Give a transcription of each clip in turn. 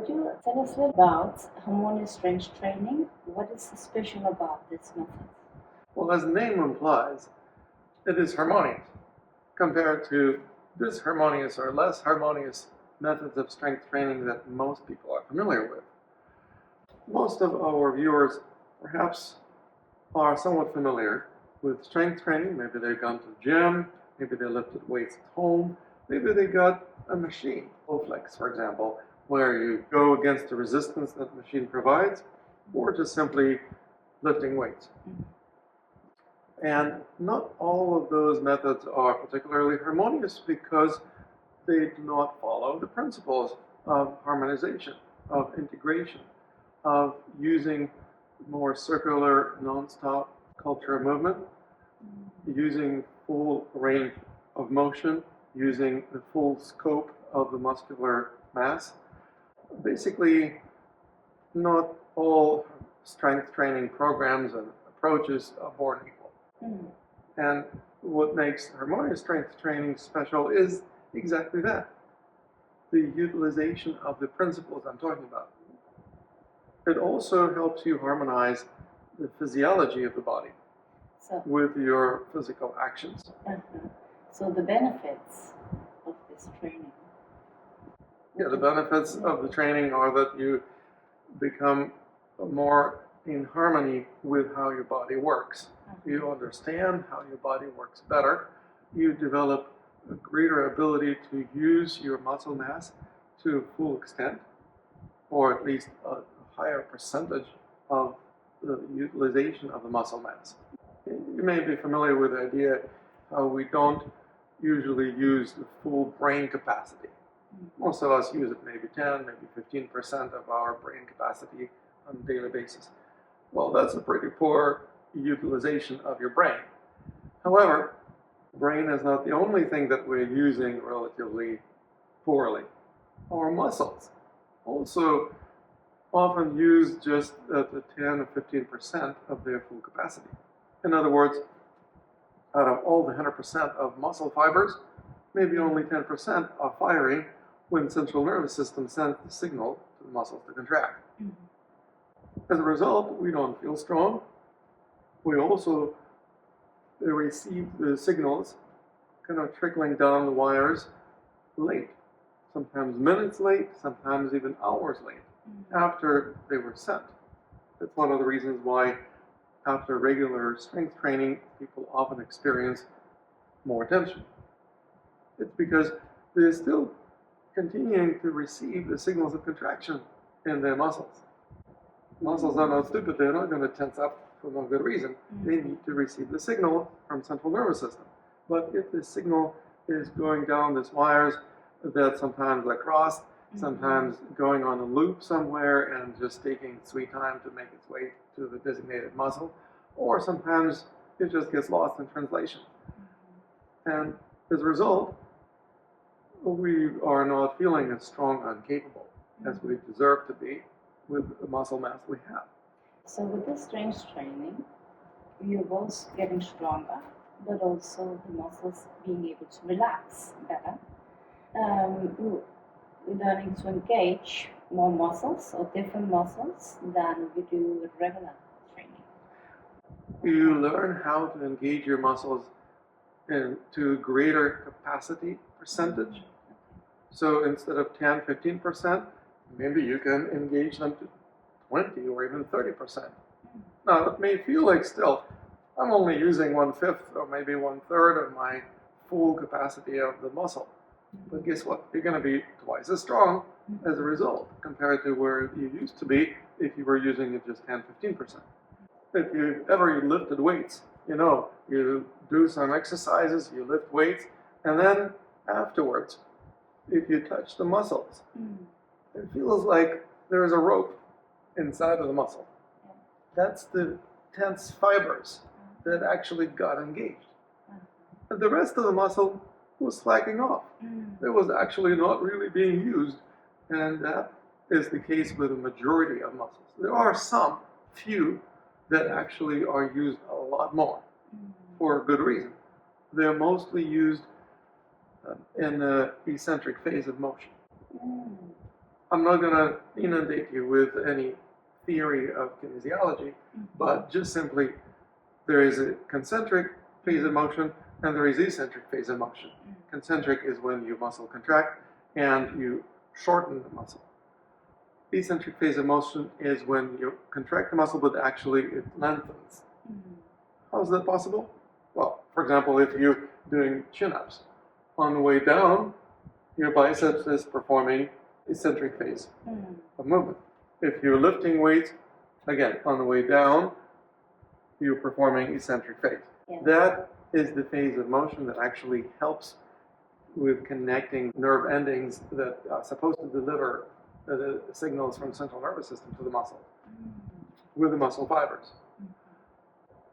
Could you tell us a little about harmonious strength training? What is so special about this method? Well, as the name implies, it is harmonious compared to disharmonious or less harmonious methods of strength training that most people are familiar with. Most of our viewers perhaps are somewhat familiar with strength training. Maybe they've gone to the gym, maybe they lifted weights at home, maybe they got a machine, Bowflex for example, where you go against the resistance that the machine provides, or just simply lifting weights. And not all of those methods are particularly harmonious because they do not follow the principles of harmonization, of integration, of using more circular, non-stop culture movement, using full range of motion, using the full scope of the muscular mass. Basically, not all strength training programs and approaches are born equal. And what makes harmonious strength training special is exactly that, the utilization of the principles I'm talking about. It also helps you harmonize the physiology of the body with your physical actions. So the benefits of this training? Yeah, the benefits of the training are that you become more in harmony with how your body works. You understand how your body works better. You develop a greater ability to use your muscle mass to full extent, or at least a higher percentage of the utilization of the muscle mass. You may be familiar with the idea how we don't usually use the full brain capacity. Most of us use it maybe 10, maybe 15% of our brain capacity on a daily basis. Well, that's a pretty poor utilization of your brain. However, the brain is not the only thing that we're using relatively poorly. Our muscles also often use just the 10 or 15% of their full capacity. In other words, out of all the 100% of muscle fibers, maybe only 10% are firing when the central nervous system sends the signal to the muscles to contract. As a result, we don't feel strong. We also receive the signals kind of trickling down the wires late, sometimes minutes late, sometimes even hours late after they were sent. That's one of the reasons why after regular strength training, people often experience more tension. It's because they're still continuing to receive the signals of contraction in their muscles. Muscles are not stupid, they're not going to tense up for no good reason. They need to receive the signal from central nervous system. But if the signal is going down these wires that sometimes are crossed, sometimes going on a loop somewhere and just taking sweet time to make its way to the designated muscle, or sometimes it just gets lost in translation. And as a result, we are not feeling as strong and capable as we deserve to be with the muscle mass we have. So with this strength training, you're both getting stronger, but also the muscles being able to relax better. You're learning to engage more muscles or different muscles than you do with regular training. You learn how to engage your muscles to greater capacity percentage. So instead of 10, 15%, maybe you can engage them to 20 or even 30%. Now, it may feel like still, I'm only using 1/5 or maybe 1/3 of my full capacity of the muscle. But guess what? You're going to be twice as strong as a result compared to where you used to be if you were using it just 10, 15%. If you ever lifted weights, you do some exercises, you lift weights, and then afterwards, if you touch the muscles, it feels like there's a rope inside of the muscle. That's the tense fibers that actually got engaged. And the rest of the muscle was slacking off. It was actually not really being used, and that is the case with the majority of muscles. There are some few that actually are used a lot more for a good reason. They're mostly used in the eccentric phase of motion. I'm not going to inundate you with any theory of kinesiology, but just simply there is a concentric phase of motion and there is eccentric phase of motion. Concentric is when your muscle contract and you shorten the muscle. Eccentric phase of motion is when you contract the muscle, but actually it lengthens. How is that possible? Well, for example, if you're doing chin-ups, on the way down, your biceps is performing eccentric phase of movement. If you're lifting weights, again, on the way down, you're performing eccentric phase. Yes. That is the phase of motion that actually helps with connecting nerve endings that are supposed to deliver the signals from the central nervous system to the muscle with the muscle fibers.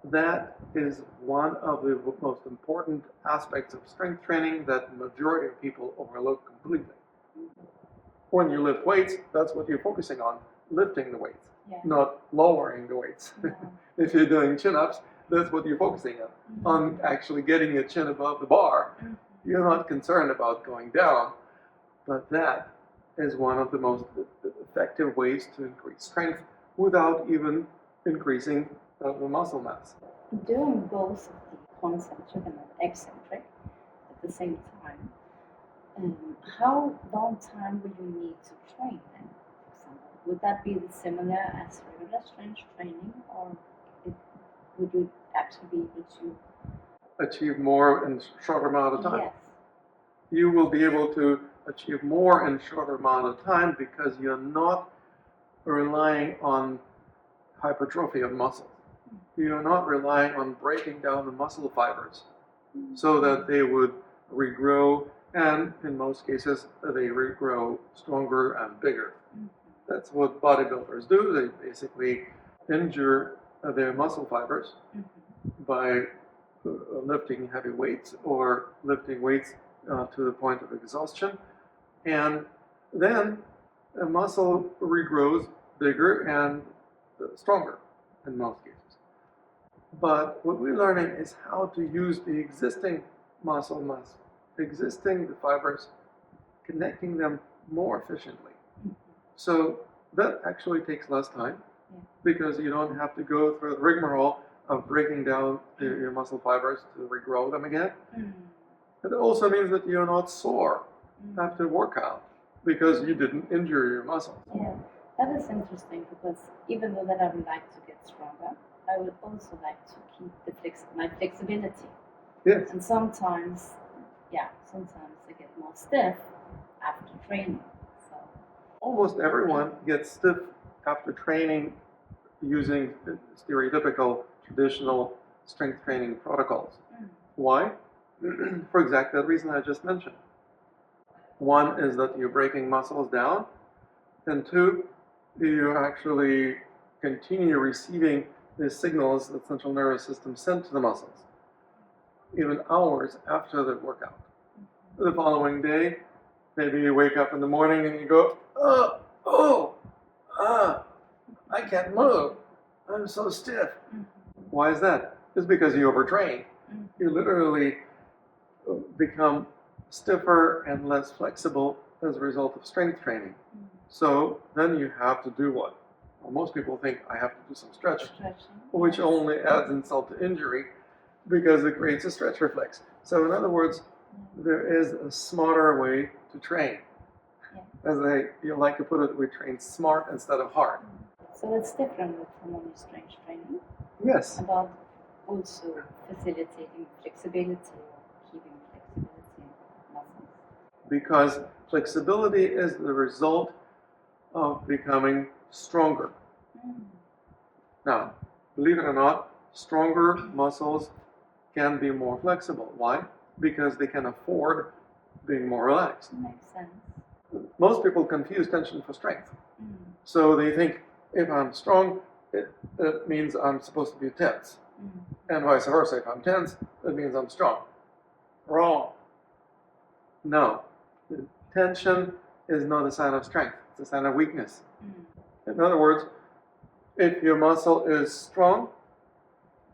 That is one of the most important aspects of strength training that the majority of people overlook completely. When you lift weights, that's what you're focusing on, lifting the weights, not lowering the weights. If you're doing chin-ups, that's what you're focusing on actually getting your chin above the bar. You're not concerned about going down, but that is one of the most effective ways to increase strength without even increasing the muscle mass. Doing both the concentric and the eccentric at the same time, how long time will you need to train then, for example? Would that be similar as regular strength training, or would you actually be able to achieve more in a shorter amount of time? Yes. You will be able to achieve more in a shorter amount of time because you're not relying on hypertrophy of muscle. You're not relying on breaking down the muscle fibers so that they would regrow, and in most cases, they regrow stronger and bigger. That's what bodybuilders do. They basically injure their muscle fibers by lifting heavy weights or lifting weights to the point of exhaustion. And then the muscle regrows bigger and stronger in most cases. But what we're learning is how to use the existing muscle mass, existing the fibers, connecting them more efficiently. So that actually takes less time because you don't have to go through the rigmarole of breaking down your muscle fibers to regrow them again. It also means that you're not sore after workout because you didn't injure your muscles. Yeah, that is interesting because even though that I would like to get stronger, I would also like to keep my flexibility. Yes. And sometimes I get more stiff after training. So almost everyone gets stiff after training using stereotypical traditional strength training protocols. Why? For exactly the reason I just mentioned. One is that you're breaking muscles down, and two, you actually continue receiving the signals that the central nervous system sent to the muscles, even hours after the workout. The following day, maybe you wake up in the morning and you go, I can't move. I'm so stiff. Why is that? It's because you overtrained. You literally become stiffer and less flexible as a result of strength training. So then you have to do what? Well, most people think I have to do some stretching, which only adds insult to injury because it creates a stretch reflex. So in other words, there is a smarter way to train. As you like to put it, we train smart instead of hard. So it's different with harmonious strength training. Yes. About also facilitating flexibility or keeping flexibility in muscles. Because flexibility is the result of becoming stronger. Now, believe it or not, stronger muscles can be more flexible. Why? Because they can afford being more relaxed. Makes sense. Most people confuse tension for strength. So they think if I'm strong, it means I'm supposed to be tense. And vice versa. If I'm tense, it means I'm strong. Wrong. No. Tension is not a sign of strength. It's a sign of weakness. In other words, if your muscle is strong,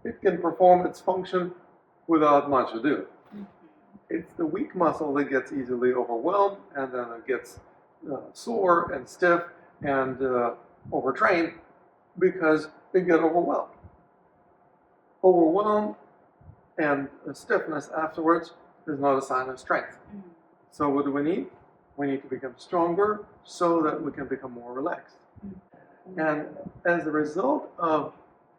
it can perform its function without much ado. It's the weak muscle that gets easily overwhelmed and then it gets sore and stiff and overtrained because they get overwhelmed. Overwhelmed and stiffness afterwards is not a sign of strength. So what do we need? We need to become stronger so that we can become more relaxed. And as a result of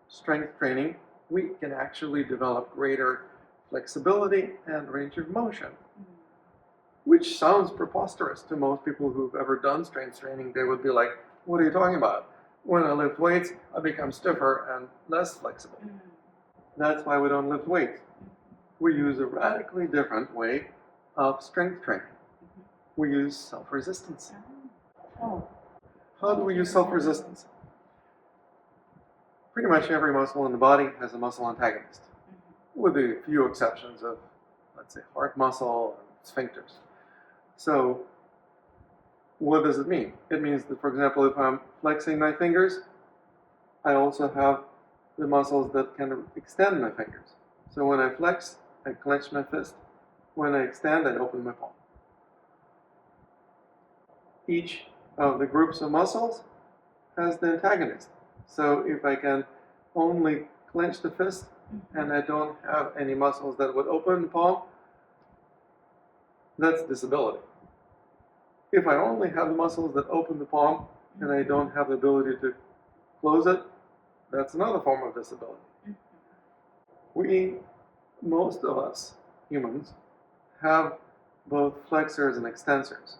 strength training, we can actually develop greater flexibility and range of motion, which sounds preposterous to most people who've ever done strength training. They would be like, what are you talking about? When I lift weights, I become stiffer and less flexible. That's why we don't lift weights. We use a radically different way of strength training. We use self-resistance. How do we use self-resistance? Pretty much every muscle in the body has a muscle antagonist, with a few exceptions of, let's say, heart muscle and sphincters. So what does it mean? It means that, for example, if I'm flexing my fingers, I also have the muscles that can extend my fingers. So when I flex, I clench my fist. When I extend, I open my palm. Each of the groups of muscles has the antagonist. So if I can only clench the fist and I don't have any muscles that would open the palm, that's disability. If I only have the muscles that open the palm and I don't have the ability to close it, that's another form of disability. Most of us humans, have both flexors and extensors.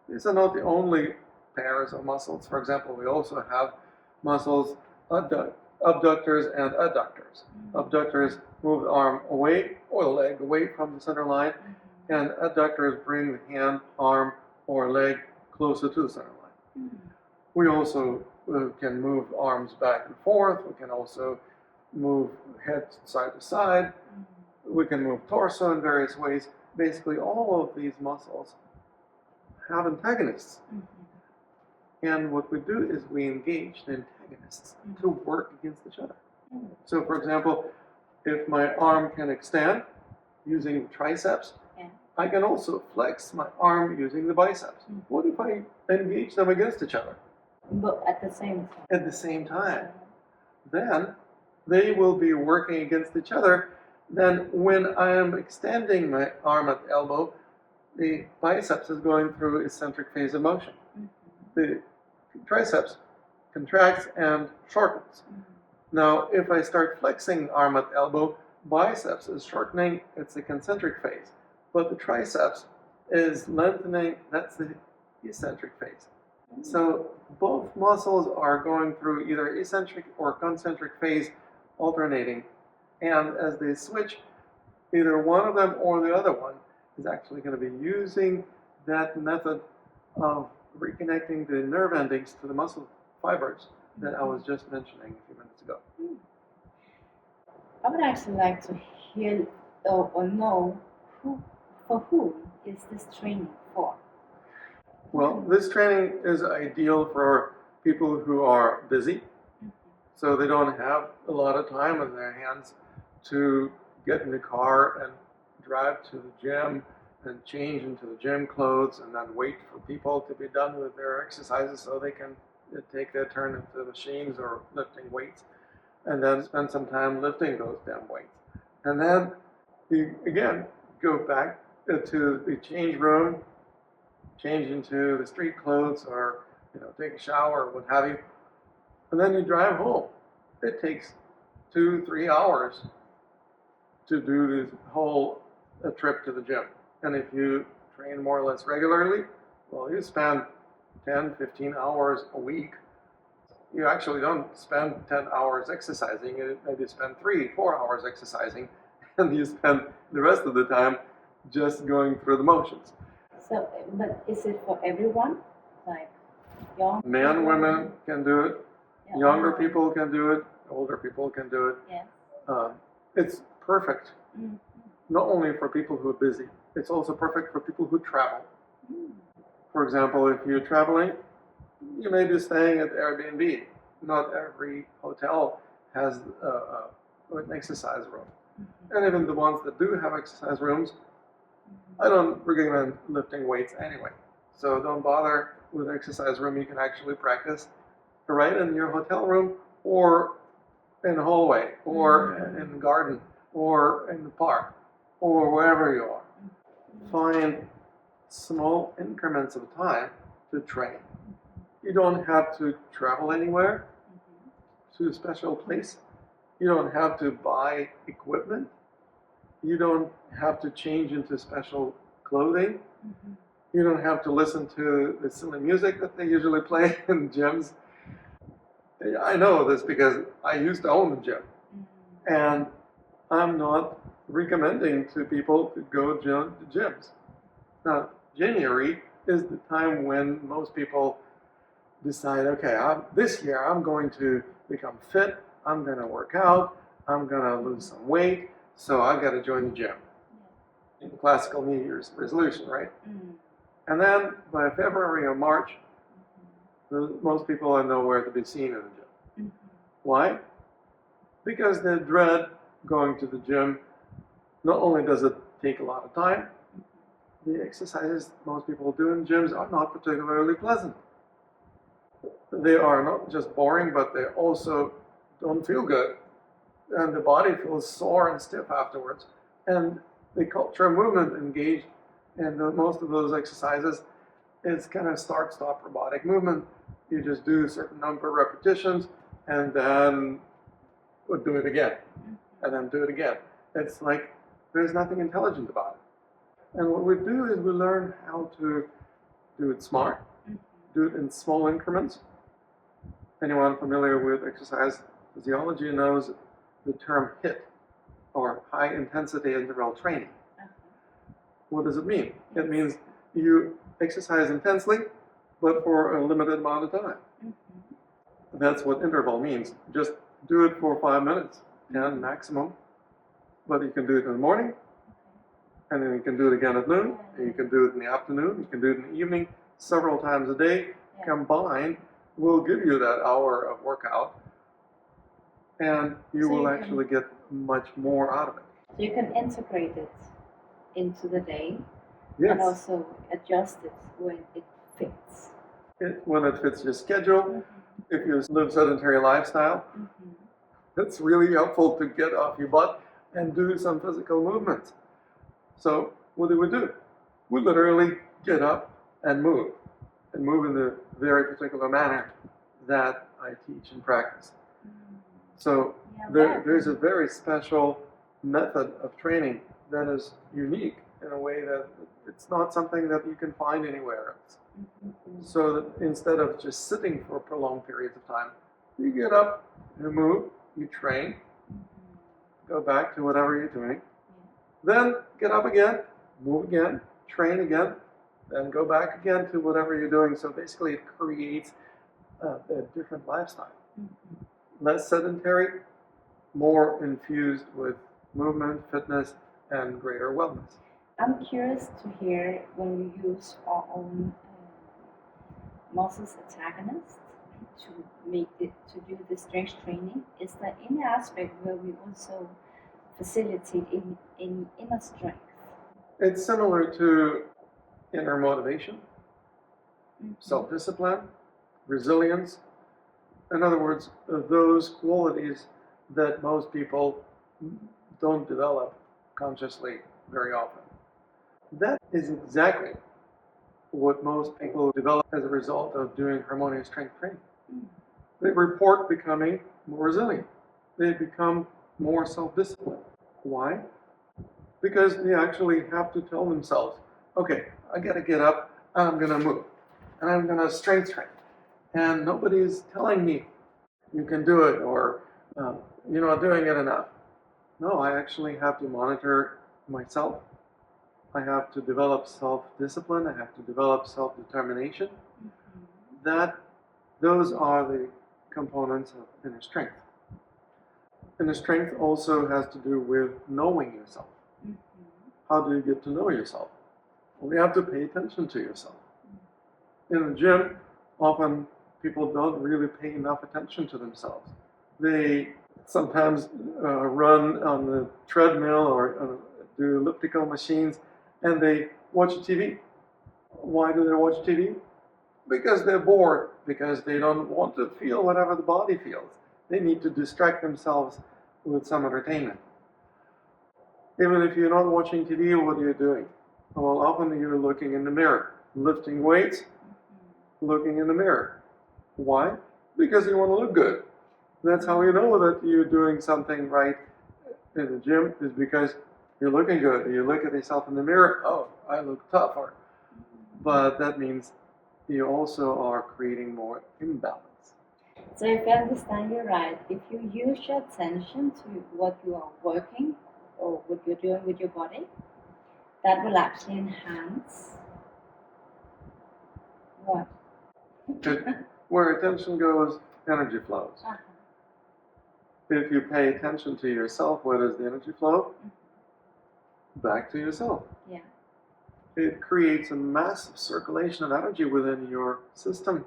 These are not the only pairs of muscles. For example, we also have muscles, abductors and adductors. Abductors move the arm away or the leg away from the center line, and adductors bring the hand, arm, or leg closer to the center line. We also can move arms back and forth. We can also move head side to side. We can move torso in various ways. Basically, all of these muscles have antagonists. And what we do is we engage the antagonists to work against each other. So, for example, if my arm can extend using the triceps, I can also flex my arm using the biceps. What if I engage them against each other? But at the same time. At the same time. Then they will be working against each other. Then when I am extending my arm at the elbow, the biceps is going through eccentric phase of motion. The triceps contracts and shortens. Now, if I start flexing the arm at the elbow, biceps is shortening, it's a concentric phase. But the triceps is lengthening, that's the eccentric phase. So both muscles are going through either eccentric or concentric phase, alternating. And as they switch, either one of them or the other one is actually going to be using that method of reconnecting the nerve endings to the muscle fibers that I was just mentioning a few minutes ago. I would actually like to hear or know for whom is this training for? Well, this training is ideal for people who are busy, so they don't have a lot of time on their hands to get in the car and drive to the gym and change into the gym clothes and then wait for people to be done with their exercises so they can take their turn into the machines or lifting weights, and then spend some time lifting those damn weights. And then you, again, go back to the change room, change into the street clothes, or take a shower or what have you, and then you drive home. It takes 2-3 hours to do this whole trip to the gym. And if you train more or less regularly, well, you spend 10-15 hours a week. You actually don't spend 10 hours exercising. You maybe spend 3-4 hours exercising, and you spend the rest of the time just going through the motions. So, but is it for everyone? Like young men, people? Women can do it. Yeah. Younger people can do it. Older people can do it. Yes. It's perfect, not only for people who are busy, it's also perfect for people who travel. For example, if you're traveling, you may be staying at Airbnb. Not every hotel has an exercise room. And even the ones that do have exercise rooms, I don't recommend lifting weights anyway. So don't bother with exercise room you can actually practice right in your hotel room or in the hallway or in the garden or in the park or wherever you are. Find small increments of time to train. You don't have to travel anywhere to a special place. You don't have to buy equipment. You don't have to change into special clothing. You don't have to listen to the silly music that they usually play in gyms. I know this because I used to own the gym. And I'm not recommending to people to go to gyms. Now, January is the time when most people decide, okay, this year I'm going to become fit, I'm going to work out, I'm going to lose some weight, so I've got to join the gym. In classical New Year's resolution, right? And then by February or March, most people are nowhere to be seen in the gym. Why? Because they dread going to the gym. Not only does it take a lot of time, the exercises most people do in gyms are not particularly pleasant. They are not just boring, but they also don't feel good. And the body feels sore and stiff afterwards. And the culture of movement engaged in most of those exercises is kind of start-stop robotic movement. You just do a certain number of repetitions and then do it again. And then do it again. It's like there's nothing intelligent about it. And what we do is we learn how to do it smart, do it in small increments. Anyone familiar with exercise physiology knows the term HIIT, or high intensity interval training. What does it mean? It means you exercise intensely, but for a limited amount of time. That's what interval means. Just do it for 5 minutes, 10 maximum. But you can do it in the morning, and then you can do it again at noon, and you can do it in the afternoon, you can do it in the evening, several times a day. Combined will give you that hour of workout, and you will actually get much more out of it. So you can integrate it into the day, Yes. and also adjust it when it fits. When it fits your schedule. If you live sedentary lifestyle, it's really helpful to get off your butt and do some physical movements. So what do? We literally get up and move in the very particular manner that I teach and practice. So there's a very special method of training that is unique in a way that it's not something that you can find anywhere else. So that instead of just sitting for prolonged periods of time, you get up, you move, you train, go back to whatever you're doing, then get up again, move again, train again, then go back again to whatever you're doing. So basically it creates a different lifestyle. Less sedentary, more infused with movement, fitness, and greater wellness. I'm curious to hear, when you use our own muscles antagonist to do the strength training, is there any aspect where we also facilitate in inner strength? It's similar to inner motivation, self-discipline, resilience. In other words, those qualities that most people don't develop consciously very often. That is exactly what most people develop as a result of doing harmonious strength training. They report becoming more resilient. They become more self-disciplined. Why? Because they actually have to tell themselves, okay, I gotta get up, I'm gonna move, and I'm gonna strength train. And nobody's telling me you can do it, or you're not doing it enough. No, I actually have to monitor myself. I have to develop self-discipline. I have to develop self-determination. Those are the components of inner strength. Inner strength also has to do with knowing yourself. How do you get to know yourself? Well, you have to pay attention to yourself. In the gym, often people don't really pay enough attention to themselves. They sometimes run on the treadmill or do elliptical machines, and they watch TV. Why do they watch TV? Because they're bored, because they don't want to feel whatever the body feels. They need to distract themselves with some entertainment. Even if you're not watching TV, what are you doing? Well, often you're looking in the mirror, lifting weights, looking in the mirror. Why? Because you want to look good. That's how you know that you're doing something right in the gym, is because you're looking good. You look at yourself in the mirror, oh, I look tougher. But that means you also are creating more imbalance. So if I understand you right, if you use your attention to what you are working or what you're doing with your body, that will actually enhance what? Where attention goes, energy flows. Uh-huh. If you pay attention to yourself, where does the energy flow? Back to yourself. Yeah. It creates a massive circulation of energy within your system.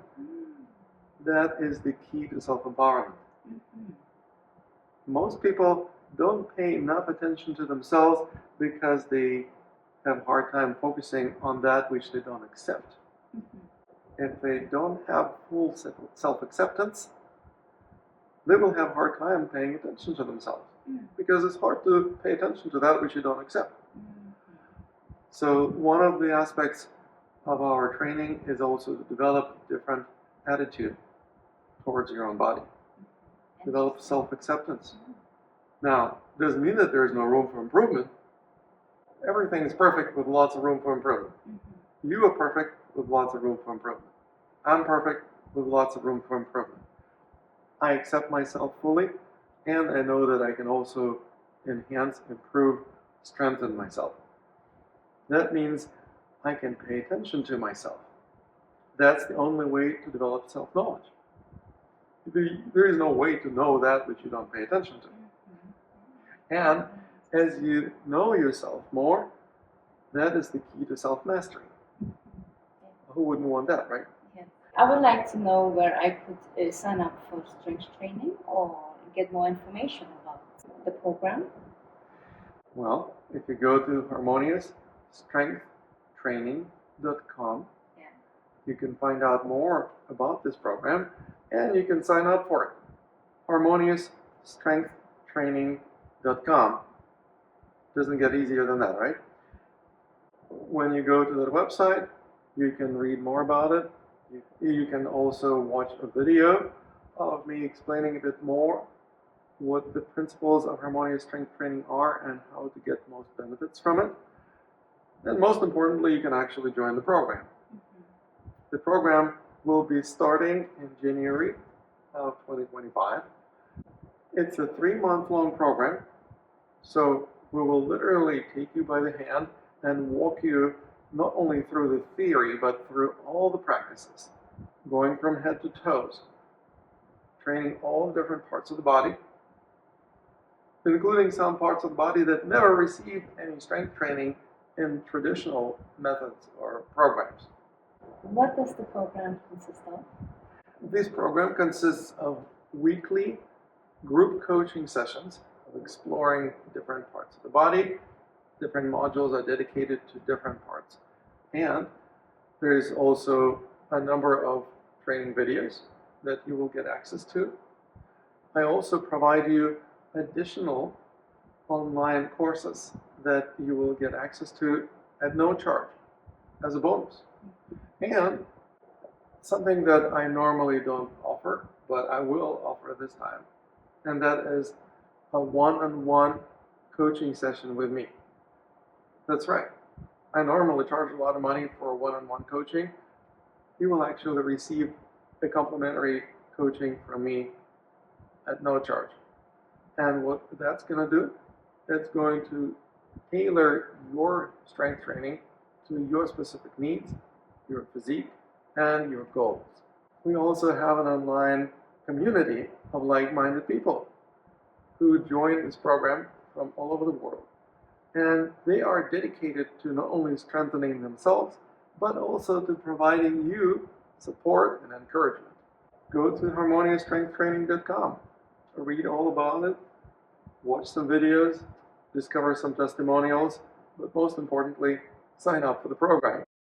That is the key to self-empowerment. Most people don't pay enough attention to themselves because they have a hard time focusing on that which they don't accept. If they don't have full self-acceptance, they will have a hard time paying attention to themselves, because it's hard to pay attention to that which you don't accept. So one of the aspects of our training is also to develop a different attitude towards your own body. Develop self-acceptance. Now, it doesn't mean that there's no room for improvement. Everything is perfect with lots of room for improvement. You are perfect with lots of room for improvement. I'm perfect with lots of room for improvement. I accept myself fully, and I know that I can also enhance, improve, strengthen myself. That means I can pay attention to myself. That's the only way to develop self-knowledge. There is no way to know that which you don't pay attention to. And as you know yourself more, that is the key to self-mastery. Who wouldn't want that, right? Yeah. I would like to know where I could sign up for strength training or get more information about the program. Well, if you go to Harmonious strengthtraining.com, you can find out more about this program, and you can sign up for it. Harmonious strengthtraining.com. Doesn't get easier than that, right? When you go to the website, you can read more about it. You can also watch a video of me explaining a bit more what the principles of harmonious strength training are and how to get most benefits from it. And most importantly, you can actually join the program. The program will be starting in January of 2025. It's a 3-month-long program, so we will literally take you by the hand and walk you not only through the theory, but through all the practices, going from head to toes, training all the different parts of the body, including some parts of the body that never received any strength training in traditional methods or programs. What does the program consist of? This program consists of weekly group coaching sessions of exploring different parts of the body. Different modules are dedicated to different parts. And there's also a number of training videos that you will get access to. I also provide you additional online courses that you will get access to at no charge as a bonus. And something that I normally don't offer, but I will offer this time, and that is a one-on-one coaching session with me. That's right. I normally charge a lot of money for one-on-one coaching. You will actually receive a complimentary coaching from me at no charge. And what that's going to do, it's going to tailor your strength training to your specific needs, your physique, and your goals. We also have an online community of like-minded people who join this program from all over the world. And they are dedicated to not only strengthening themselves, but also to providing you support and encouragement. Go to harmoniousstrengthtraining.com, read all about it, watch some videos, discover some testimonials, but most importantly, sign up for the program.